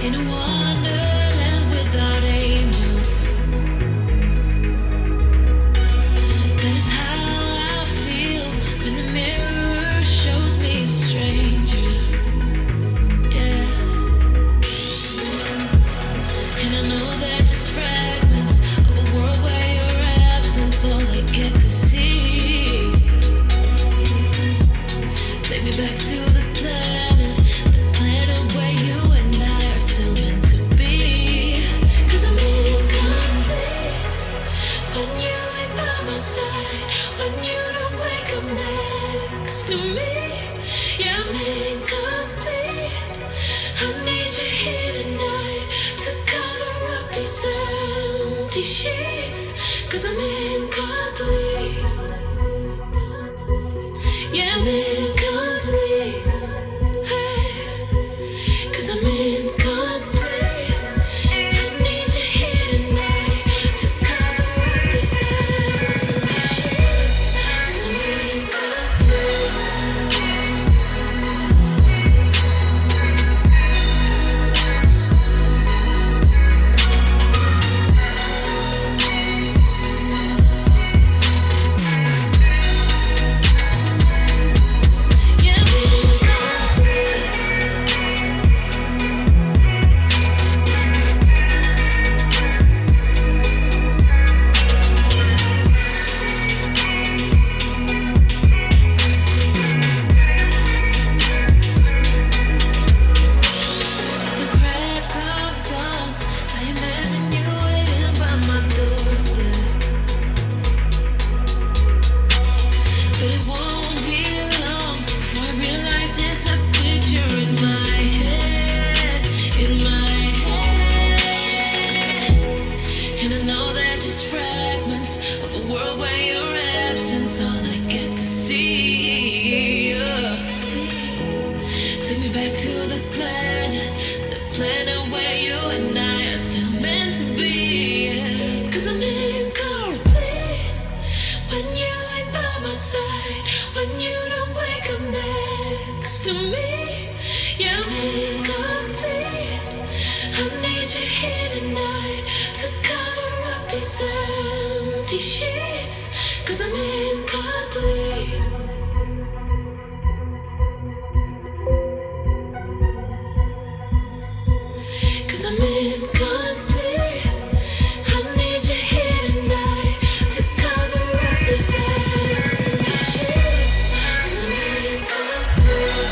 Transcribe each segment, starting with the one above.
In a wonderland without angels. That is how I feel when the mirror shows me a stranger. Yeah. And I know they're just fragments of a world where your absence all I get to see. Take me back to the planet where you and I are still meant to be. 'Cause I'm incomplete when you ain't by my side, when you don't wake up next to me. Yeah, I'm incomplete. I need you here tonight to cover up these empty sheets. 'Cause I'm incomplete. Yeah, I'm incomplete. Hey. 'Cause I'm incomplete. I need you here tonight to cover up these empty sheets. 'Cause I'm incomplete. Yeah, I'm incomplete. The crack of dawn, I imagine you waiting by my doorstep. But it won't be long before I realize it's a picture in my head, And I know they're just fragments of a world where your absence all I get to see. Yeah. Take me back to the planet where you and I are still meant to be. Yeah. 'Cause I'm incomplete when you ain't by my side, when you don't wake up next to me. Yeah, I'm incomplete. I need you here tonight to cover up these empty sheets. 'Cause I'm incomplete. Cause I'm incomplete. I need you here tonight to cover up these empty sheets. 'Cause I'm incomplete.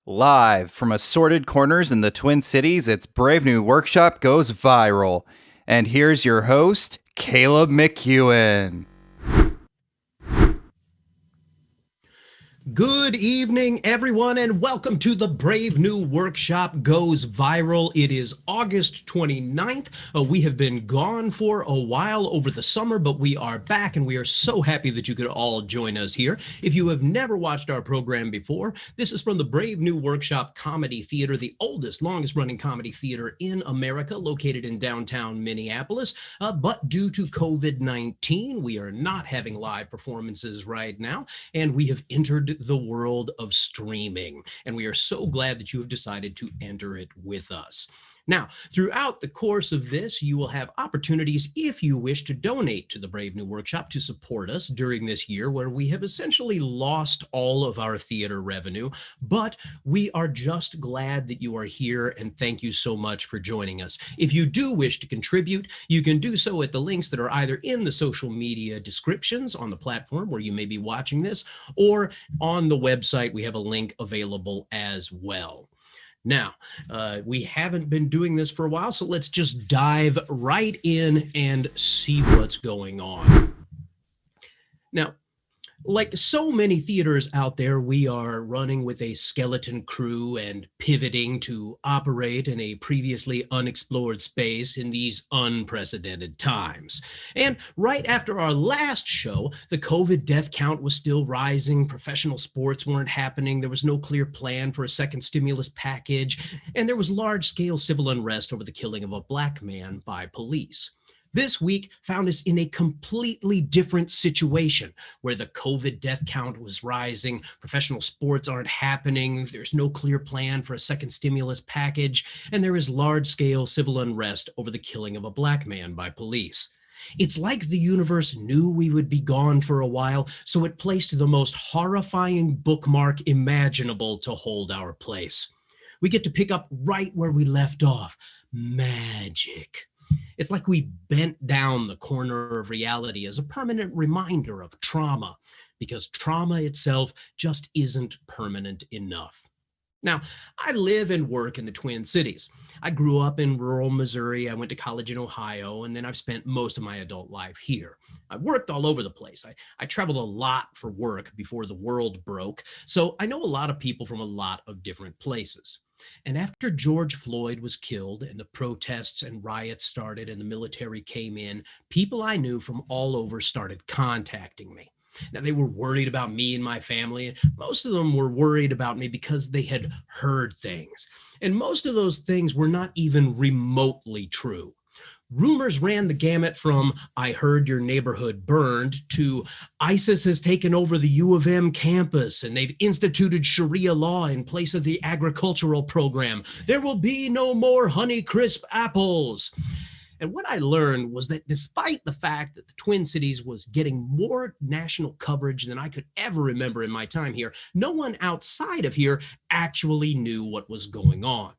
Live from assorted corners in the Twin Cities, it's Brave New Workshop Goes Viral. And here's your host, Caleb McEwen. Good evening, everyone, and welcome to the Brave New Workshop Goes Viral. It is August 29th. We have been gone for a while over the summer, but we are back, and we are so happy that you could all join us here. If you have never watched our program before, this is from the Brave New Workshop Comedy Theater, the oldest, longest-running comedy theater in America, located in downtown Minneapolis. But due to COVID-19, we are not having live performances right now, and we have entered the world of streaming, and we are so glad that you have decided to enter it with us. Now, throughout the course of this, you will have opportunities, if you wish, to donate to the Brave New Workshop to support us during this year where we have essentially lost all of our theater revenue, but we are just glad that you are here, and thank you so much for joining us. If you do wish to contribute, you can do so at the links that are either in the social media descriptions on the platform where you may be watching this, or on the website. We have a link available as well. Now, we haven't been doing this for a while, so let's just dive right in and see what's going on. Now, Like so many theaters out there, we are running with a skeleton crew and pivoting to operate in a previously unexplored space in these unprecedented times. And right after our last show, the COVID death count was still rising, professional sports weren't happening, there was no clear plan for a second stimulus package, and there was large scale civil unrest over the killing of a black man by police. This week found us in a completely different situation where the COVID death count was rising, professional sports aren't happening, there's no clear plan for a second stimulus package, and there is large scale civil unrest over the killing of a black man by police. It's like the universe knew we would be gone for a while, so it placed the most horrifying bookmark imaginable to hold our place. We get to pick up right where we left off. Magic. It's like we bent down the corner of reality as a permanent reminder of trauma, because trauma itself just isn't permanent enough. Now, I live and work in the Twin Cities. I grew up in rural Missouri. I went to college in Ohio, and then I've spent most of my adult life here. I've worked all over the place. I traveled a lot for work before the world broke, so I know a lot of people from a lot of different places. And after George Floyd was killed and the protests and riots started and the military came in, people I knew from all over started contacting me. Now, they were worried about me and my family, and most of them were worried about me because they had heard things. And most of those things were not even remotely true. Rumors ran the gamut from "I heard your neighborhood burned" to "ISIS has taken over the U of M campus and they've instituted Sharia law in place of the agricultural program. There will be no more Honeycrisp apples." And what I learned was that despite the fact that the Twin Cities was getting more national coverage than I could ever remember in my time here, no one outside of here actually knew what was going on.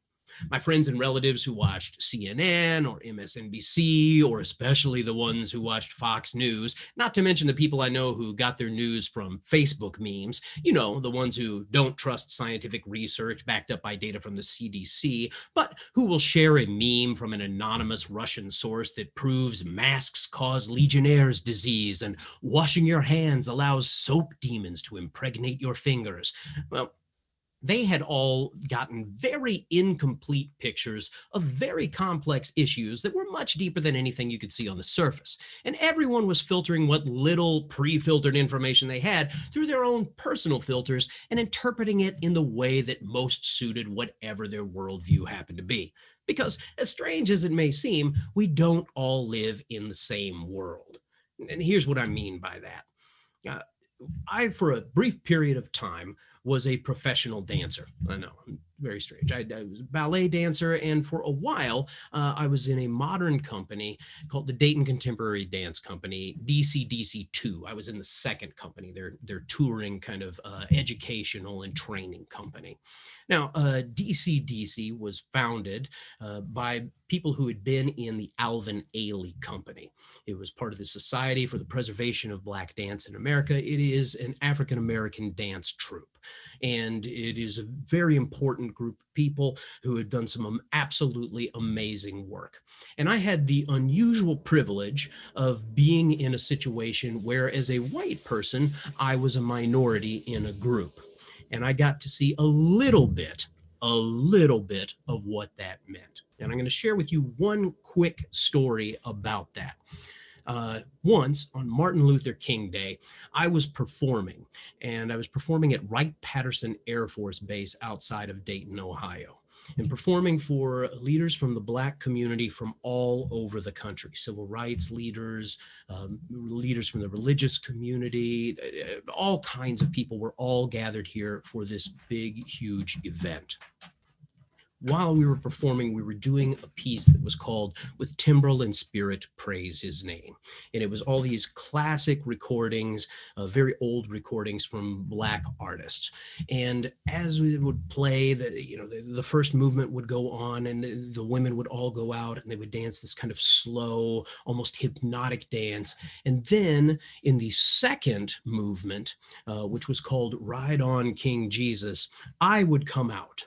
My friends and relatives who watched CNN or MSNBC, or especially the ones who watched Fox News, not to mention the people I know who got their news from Facebook memes, the ones who don't trust scientific research backed up by data from the CDC, but who will share a meme from an anonymous Russian source that proves masks cause Legionnaire's disease and washing your hands allows soap demons to impregnate your fingers. Well, they had all gotten very incomplete pictures of very complex issues that were much deeper than anything you could see on the surface. And everyone was filtering what little pre-filtered information they had through their own personal filters and interpreting it in the way that most suited whatever their worldview happened to be. Because as strange as it may seem, we don't all live in the same world. And here's what I mean by that. I, for a brief period of time, was a professional dancer. I know, very strange. I was a ballet dancer, and for a while, I was in a modern company called the Dayton Contemporary Dance Company, DCDC2. I was in the second company, their touring kind of educational and training company. Now, DCDC was founded by people who had been in the Alvin Ailey Company. It was part of the Society for the Preservation of Black Dance in America. It is an African-American dance troupe. And it is a very important group of people who had done some absolutely amazing work. And I had the unusual privilege of being in a situation where, as a white person, I was a minority in a group. And I got to see a little bit of what that meant. And I'm going to share with you one quick story about that. Once on Martin Luther King Day, I was performing, and I was performing at Wright-Patterson Air Force Base outside of Dayton, Ohio, and performing for leaders from the Black community from all over the country, civil rights leaders, leaders from the religious community, all kinds of people were all gathered here for this big, huge event. While we were performing, we were doing a piece that was called "With Timbrel and Spirit, Praise His Name." And it was all these classic recordings, very old recordings from Black artists. And as we would play, the first movement would go on, and the women would all go out and they would dance this kind of slow, almost hypnotic dance. And then in the second movement, which was called "Ride On King Jesus," I would come out.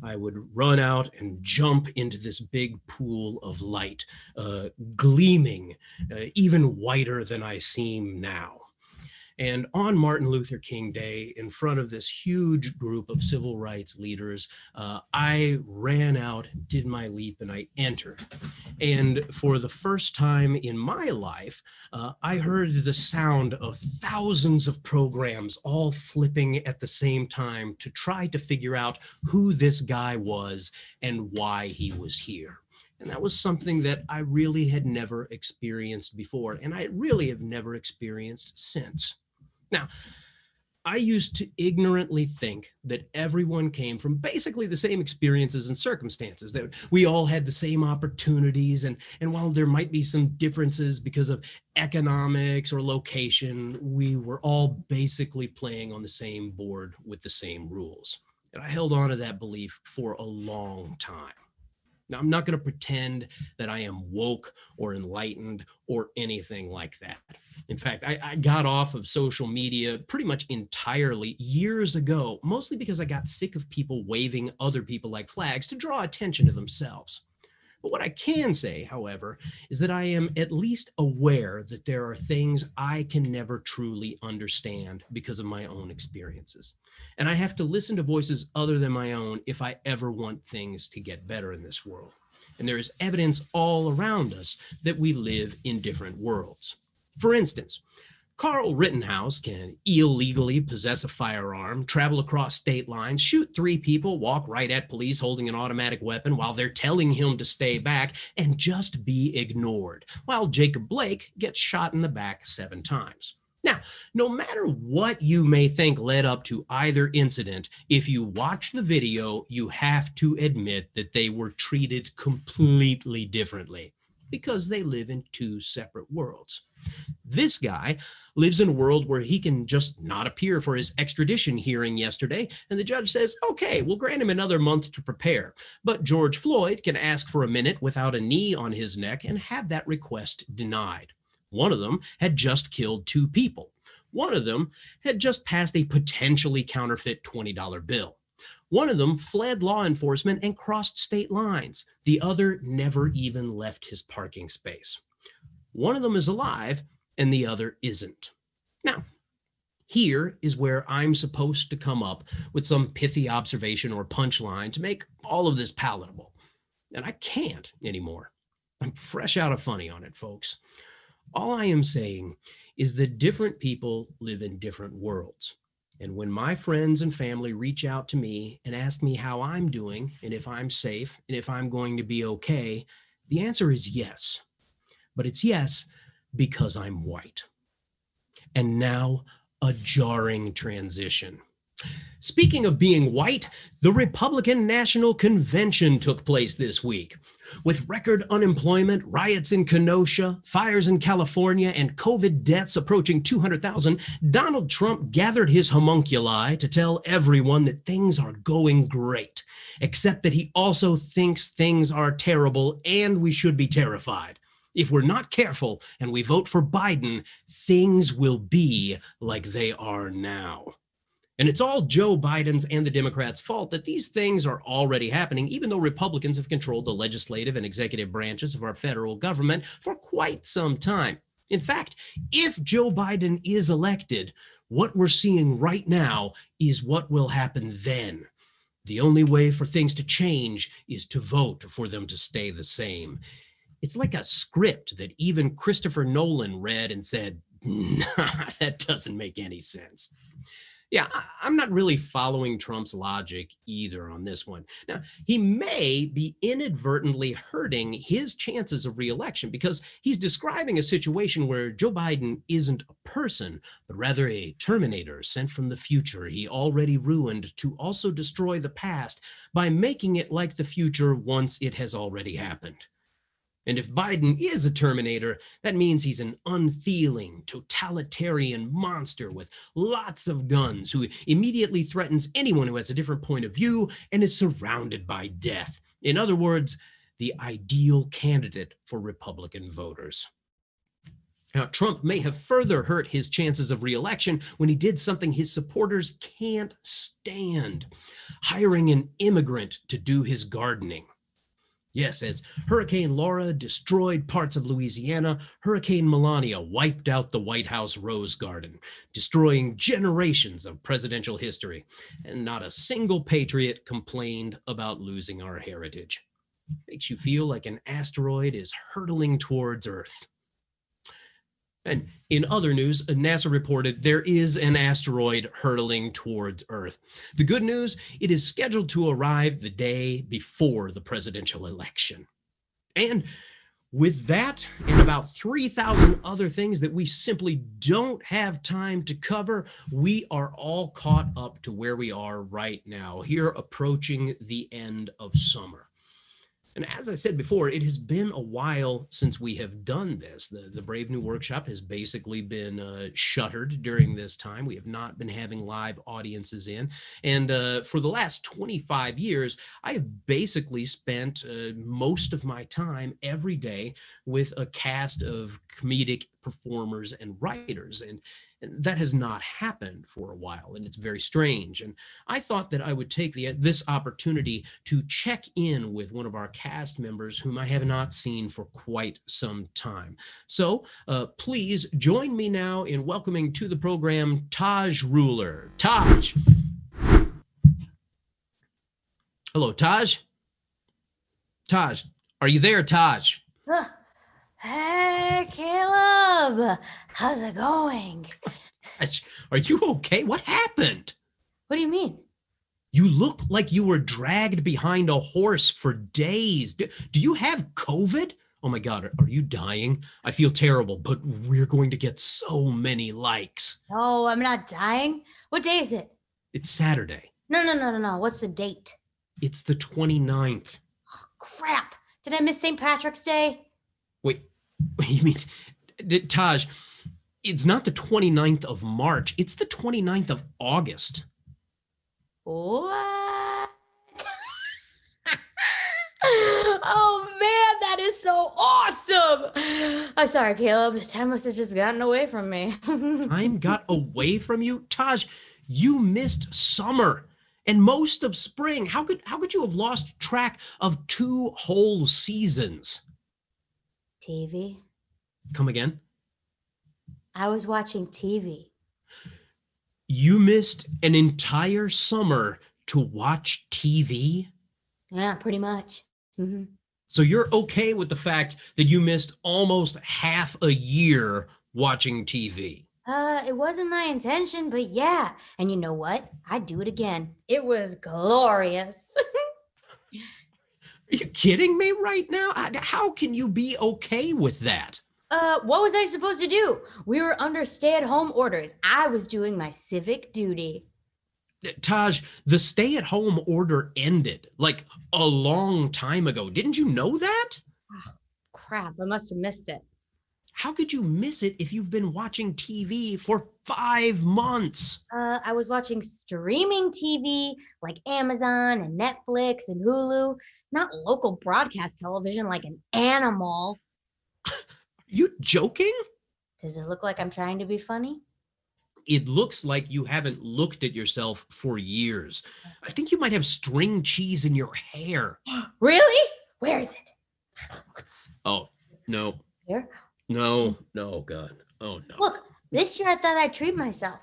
I would run out and jump into this big pool of light, gleaming, even whiter than I seem now. And on Martin Luther King Day, in front of this huge group of civil rights leaders, I ran out, did my leap, and I entered. And for the first time in my life, I heard the sound of thousands of programs all flipping at the same time to try to figure out who this guy was and why he was here. And that was something that I really had never experienced before, and I really have never experienced since. Now, I used to ignorantly think that everyone came from basically the same experiences and circumstances, that we all had the same opportunities. And while there might be some differences because of economics or location, we were all basically playing on the same board with the same rules. And I held on to that belief for a long time. Now, I'm not going to pretend that I am woke or enlightened or anything like that. In fact, I got off of social media pretty much entirely years ago, mostly because I got sick of people waving other people like flags to draw attention to themselves. But what I can say, however, is that I am at least aware that there are things I can never truly understand because of my own experiences. And I have to listen to voices other than my own if I ever want things to get better in this world. And there is evidence all around us that we live in different worlds. For instance, Carl Rittenhouse can illegally possess a firearm, travel across state lines, shoot 3 people, walk right at police holding an automatic weapon while they're telling him to stay back, and just be ignored, while Jacob Blake gets shot in the back 7 times. Now, no matter what you may think led up to either incident, if you watch the video, you have to admit that they were treated completely differently because they live in 2 separate worlds. This guy lives in a world where he can just not appear for his extradition hearing yesterday, and the judge says, okay, we'll grant him another month to prepare. But George Floyd can ask for a minute without a knee on his neck and have that request denied. One of them had just killed 2 people. One of them had just passed a potentially counterfeit $20 bill. One of them fled law enforcement and crossed state lines. The other never even left his parking space. One of them is alive and the other isn't. Now, here is where I'm supposed to come up with some pithy observation or punchline to make all of this palatable. And I can't anymore. I'm fresh out of funny on it, folks. All I am saying is that different people live in different worlds. And when my friends and family reach out to me and ask me how I'm doing and if I'm safe and if I'm going to be okay, the answer is yes. But it's yes because I'm white. And now a jarring transition. Speaking of being white, the Republican National Convention took place this week. With record unemployment, riots in Kenosha, fires in California, and COVID deaths approaching 200,000, Donald Trump gathered his homunculi to tell everyone that things are going great, except that he also thinks things are terrible and we should be terrified. If we're not careful and we vote for Biden, things will be like they are now. And it's all Joe Biden's and the Democrats' fault that these things are already happening, even though Republicans have controlled the legislative and executive branches of our federal government for quite some time. In fact, if Joe Biden is elected, what we're seeing right now is what will happen then. The only way for things to change is to vote for them to stay the same. It's like a script that even Christopher Nolan read and said, nah, that doesn't make any sense. Yeah, I'm not really following Trump's logic either on this one. Now, he may be inadvertently hurting his chances of re-election because he's describing a situation where Joe Biden isn't a person, but rather a Terminator sent from the future he already ruined to also destroy the past by making it like the future once it has already happened. And if Biden is a Terminator, that means he's an unfeeling, totalitarian monster with lots of guns who immediately threatens anyone who has a different point of view and is surrounded by death. In other words, the ideal candidate for Republican voters. Now, Trump may have further hurt his chances of re-election when he did something his supporters can't stand, hiring an immigrant to do his gardening. Yes, as Hurricane Laura destroyed parts of Louisiana, Hurricane Melania wiped out the White House Rose Garden, destroying generations of presidential history. And not a single patriot complained about losing our heritage. Makes you feel like an asteroid is hurtling towards Earth. And in other news, NASA reported there is an asteroid hurtling towards Earth. The good news, it is scheduled to arrive the day before the presidential election. And with that and about 3,000 other things that we simply don't have time to cover, we are all caught up to where we are right now, here approaching the end of summer. And as I said before, it has been a while since we have done this. The Brave New Workshop has basically been shuttered during this time. We have not been having live audiences in. And for the last 25 years, I have basically spent most of my time every day with a cast of comedic performers and writers. And that has not happened for a while, and it's very strange. And I thought that I would take this opportunity to check in with one of our cast members whom I have not seen for quite some time. So please join me now in welcoming to the program Taj Ruler. Taj. Hello, Taj. Taj, are you there, Taj? Hey, Caleb. How's it going? Are you okay? What happened? What do you mean? You look like you were dragged behind a horse for days. Do you have COVID? Oh my God, are you dying? I feel terrible, but we're going to get so many likes. No, I'm not dying. What day is it? It's Saturday. No. What's the date? It's the 29th. Oh, crap. Did I miss St. Patrick's Day? Wait, you mean, Taj, it's not the 29th of March. It's the 29th of August. What? Oh, man, that is so awesome. I'm sorry, Caleb. Time must have just gotten away from me. Time got away from you? Taj, you missed summer and most of spring. How could you have lost track of 2 whole seasons? TV? Come again? I was watching TV. You missed an entire summer to watch TV? Yeah, pretty much. Mm-hmm. So you're okay with the fact that you missed almost half a year watching TV? It wasn't my intention, but yeah. And you know what? I'd do it again. It was glorious. Are you kidding me right now? How can you be okay with that? What was I supposed to do? We were under stay-at-home orders. I was doing my civic duty. Taj, the stay-at-home order ended like a long time ago. Didn't you know that? Oh, crap, I must have missed it. How could you miss it if you've been watching TV for 5 months? I was watching streaming TV like Amazon and Netflix and Hulu, not local broadcast television like an animal. Are you joking? Does it look like I'm trying to be funny? It looks like you haven't looked at yourself for years. I think you might have string cheese in your hair. Really? Where is it? Oh, no. Here? No, God. Oh, no. Look, this year I thought I'd treat myself.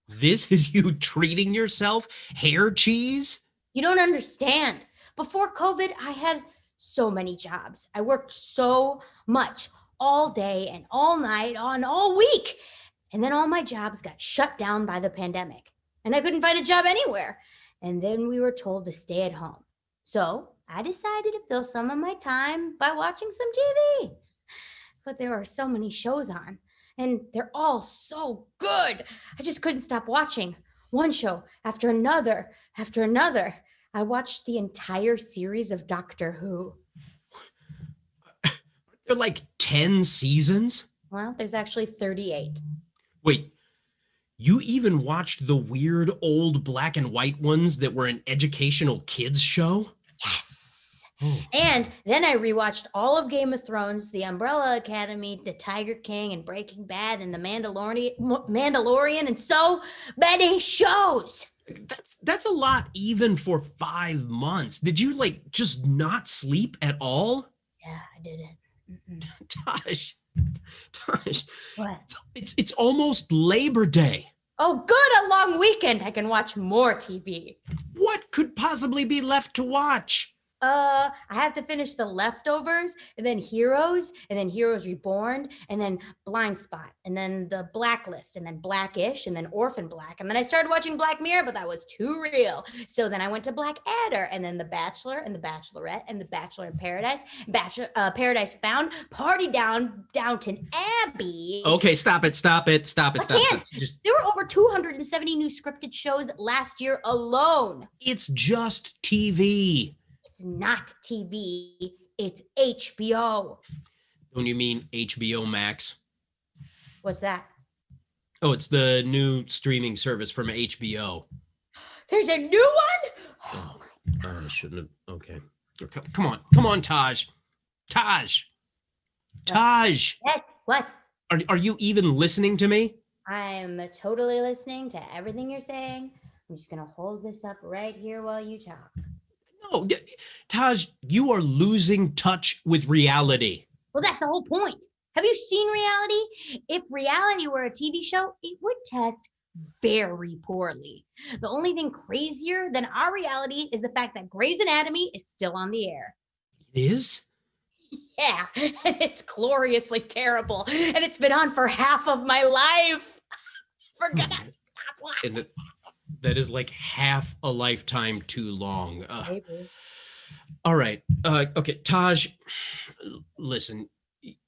This is you treating yourself? Hair cheese? You don't understand. Before COVID, I had so many jobs. I worked so much all day and all night and all week. And then all my jobs got shut down by the pandemic. And I couldn't find a job anywhere. And then we were told to stay at home. So I decided to fill some of my time by watching some TV. But there are so many shows on, and they're all so good. I just couldn't stop watching one show after another. I watched the entire series of Doctor Who. There are like 10 seasons? Well, there's actually 38. Wait, you even watched the weird old black and white ones that were an educational kids show? Yes. Oh. And then I rewatched all of Game of Thrones, The Umbrella Academy, The Tiger King, and Breaking Bad, and The Mandalorian, and so many shows. That's a lot even for 5 months. Did you like just not sleep at all? Yeah, I didn't. Mm-mm. Tosh, Tosh, What? it's almost Labor Day. Oh, good, a long weekend. I can watch more TV. What could possibly be left to watch? I have to finish The Leftovers, and then Heroes, and then Heroes Reborn, and then Blind Spot, and then The Blacklist, and then Blackish, and then Orphan Black. And then I started watching Black Mirror, but that was too real. So then I went to Blackadder, and then The Bachelor, and The Bachelorette, and The Bachelor in Paradise, Paradise Found, Party Downton Abbey. Okay, stop it. I can't. There were over 270 new scripted shows last year alone. It's just TV. It's not TV, it's HBO. Don't you mean HBO Max? What's that? Oh, it's the new streaming service from HBO. There's a new one? Oh, I shouldn't have. Okay. Come on, Taj. Taj. Yes, what? Are you even listening to me? I'm totally listening to everything you're saying. I'm just going to hold this up right here while you talk. No, Taj, you are losing touch with reality. Well, that's the whole point. Have you seen reality? If reality were a TV show, it would test very poorly. The only thing crazier than our reality is the fact that Grey's Anatomy is still on the air. It is? Yeah, and it's gloriously terrible. And it's been on for half of my life. For God's sake, what? Is it? That is like half a lifetime too long. Maybe. All right. Okay, Taj, listen,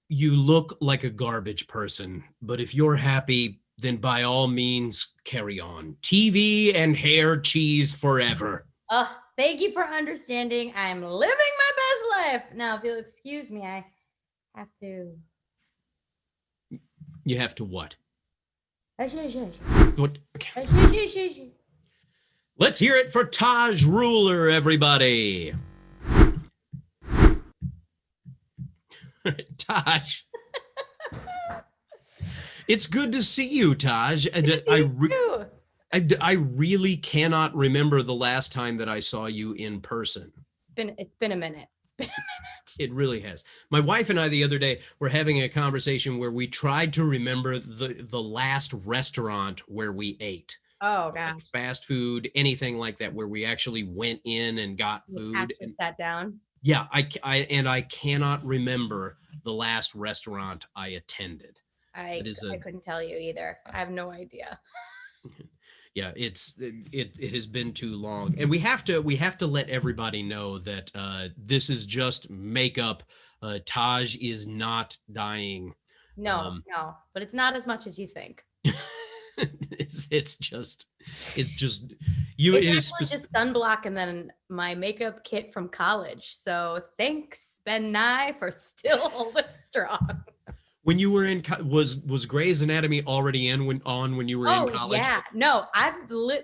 you look like a garbage person, but if you're happy, then by all means, carry on. TV and hair cheese forever. Thank you for understanding. I'm living my best life. Now, if you'll excuse me, I have to. You have to what? Shush. What? Okay. Shush. Let's hear it for Taj Ruler, everybody. Taj. It's good to see you, Taj. And I really cannot remember the last time that I saw you in person. It's been a minute. It really has. My wife and I the other day were having a conversation where we tried to remember the last restaurant where we ate. Oh gosh. Like fast food, anything like that, where we actually went in and got food and sat down. Yeah, I cannot remember the last restaurant I attended. I couldn't tell you either. I have no idea. Yeah, it has been too long, and we have to let everybody know that this is just makeup. Taj is not dying. No, but it's not as much as you think. it's just you. It's actually just sunblock and then my makeup kit from college. So thanks, Ben Nye, for still holding strong. When you were in, was Grey's Anatomy already when you were in college? Oh yeah, no,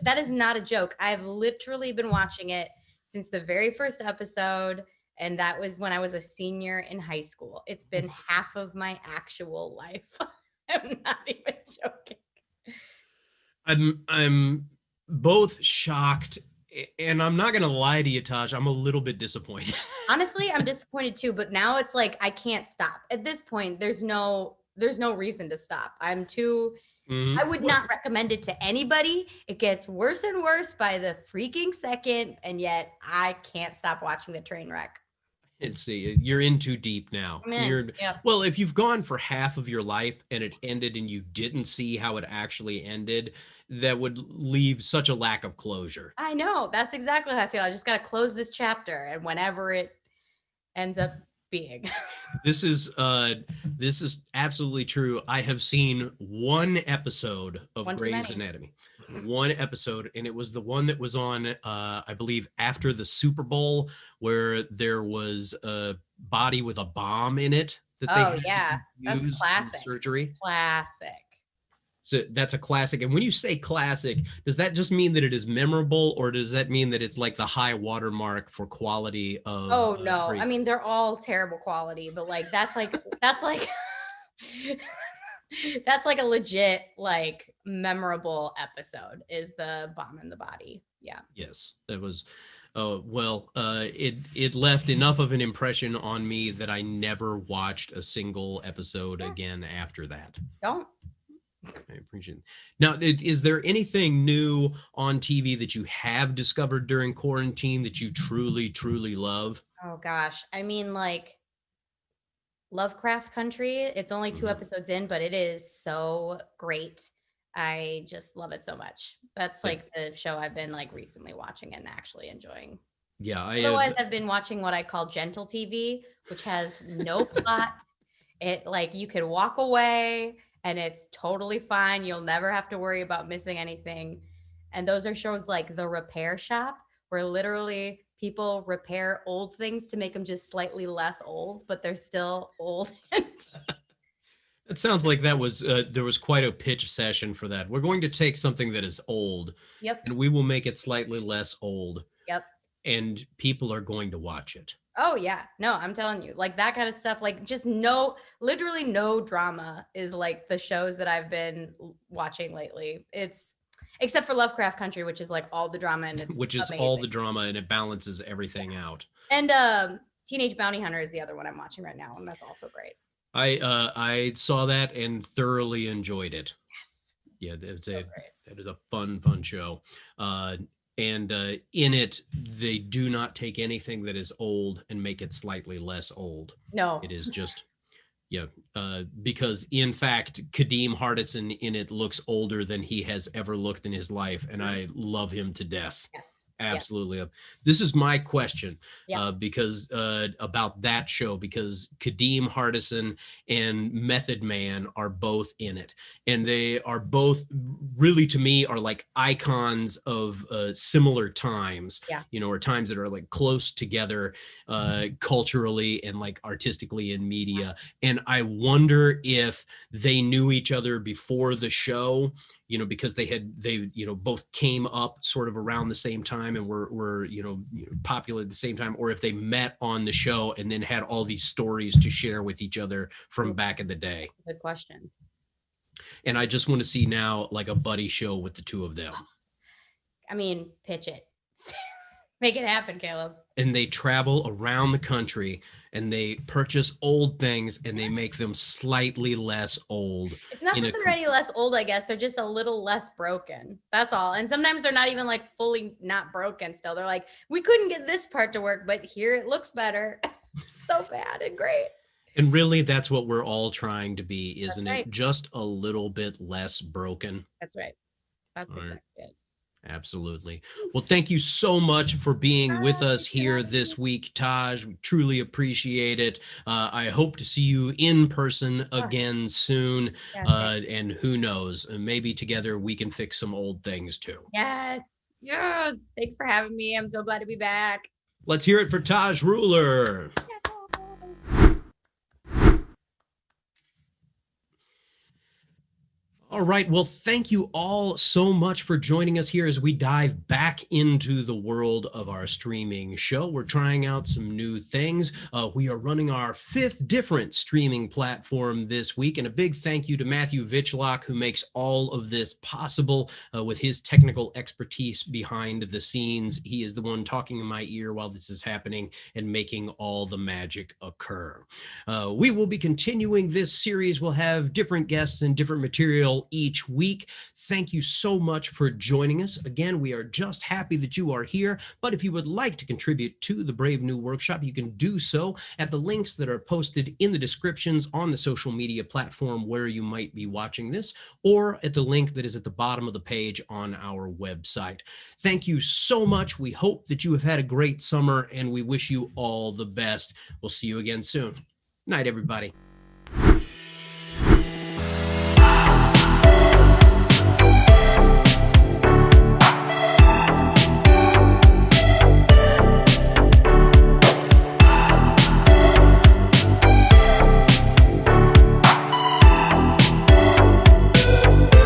that is not a joke. I've literally been watching it since the very first episode, and that was when I was a senior in high school. It's been half of my actual life. I'm not even joking. I'm both shocked, and I'm not gonna lie to you, Taj. I'm a little bit disappointed. Honestly, I'm disappointed too, but now it's like I can't stop. At this point, there's no reason to stop. I'm too I would not recommend it to anybody. It gets worse and worse by the freaking second, and yet I can't stop watching the train wreck. Let's see, you're in too deep now. Well, if you've gone for half of your life and it ended and you didn't see how it actually ended, that would leave such a lack of closure. I know. That's exactly how I feel. I just got to close this chapter, and whenever it ends up being. This is absolutely true. I have seen one episode of Grey's Anatomy. One episode, and it was the one that was on I believe after the Super Bowl, where there was a body with a bomb in it that they had to use in surgery. Classic. So that's a classic. And when you say classic, does that just mean that it is memorable, or does that mean that it's like the high watermark for quality of? Oh no, I mean they're all terrible quality, but like that's like That's like a legit, like memorable episode is the bomb in the body. Yeah. Yes, that was. It left enough of an impression on me that I never watched a single episode Yeah. again after that. Don't. I appreciate it. Now, is there anything new on TV that you have discovered during quarantine that you truly, truly love? Oh gosh. I mean, like Lovecraft Country. It's only 2 Mhm. episodes in, but it is so great. I just love it so much. That's Yeah, like the show I've been like recently watching and actually enjoying. yeah, I Otherwise, have. I've been watching what I call gentle TV, which has no plot. It like you could walk away and it's totally fine. You'll never have to worry about missing anything. And those are shows like The Repair Shop, where literally people repair old things to make them just slightly less old, but they're still old. It sounds like that was there was quite a pitch session for that. We're going to take something that is old, Yep. and we will make it slightly less old, Yep. and people are going to watch it. Oh yeah. No, I'm telling you, like that kind of stuff, like just literally no drama is like the shows that I've been watching lately. It's except for Lovecraft Country, which is like all the drama and it's Which is amazing. all the drama, and it balances everything out. And Teenage Bounty Hunter is the other one I'm watching right now, and that's also great. I saw that and thoroughly enjoyed it. Yes. Yeah, So that is a fun show. And in it, they do not take anything that is old and make it slightly less old. no. It is just, yeah, because in fact, Kadeem Hardison in it looks older than he has ever looked in his life, and I love him to death. Yes. Absolutely. This is my question Yeah. because about that show, because Kadeem Hardison and Method Man are both in it, and they are both really, to me, are like icons of similar times. Yeah. You know, or times that are like close together culturally and like artistically in media. And I wonder if they knew each other before the show, you know, because they both came up sort of around the same time and were popular at the same time, or if they met on the show and then had all these stories to share with each other from back in the day. Good question. And I just want to see now like a buddy show with the two of them. I mean, pitch it. Make it happen, Caleb. And they travel around the country and they purchase old things and they make them slightly less old. It's not that they're any less old, I guess. They're just a little less broken. That's all. And sometimes they're not even like fully not broken still. They're like, we couldn't get this part to work, but here it looks better. So bad and great. And really, that's what we're all trying to be, isn't That's it? right. Just a little bit less broken. That's right. That's All right. exactly it. Absolutely. Well, thank you so much for being with us here this week, Taj. We truly appreciate it. I hope to see you in person again soon. And who knows, maybe together we can fix some old things too. Yes. Yes. Thanks for having me. I'm so glad to be back. Let's hear it for Taj Ruler. All right. Well, thank you all so much for joining us here as we dive back into the world of our streaming show. We're trying out some new things. We are running our 5th different streaming platform this week. And a big thank you to Matthew Vitchlock, who makes all of this possible with his technical expertise behind the scenes. He is the one talking in my ear while this is happening and making all the magic occur. We will be continuing this series. We'll have different guests and different material each week. Thank you so much for joining us. Again, we are just happy that you are here, but if you would like to contribute to the Brave New Workshop, you can do so at the links that are posted in the descriptions on the social media platform where you might be watching this, or at the link that is at the bottom of the page on our website. Thank you so much. We hope that you have had a great summer, and we wish you all the best. We'll see you again soon. Night, everybody.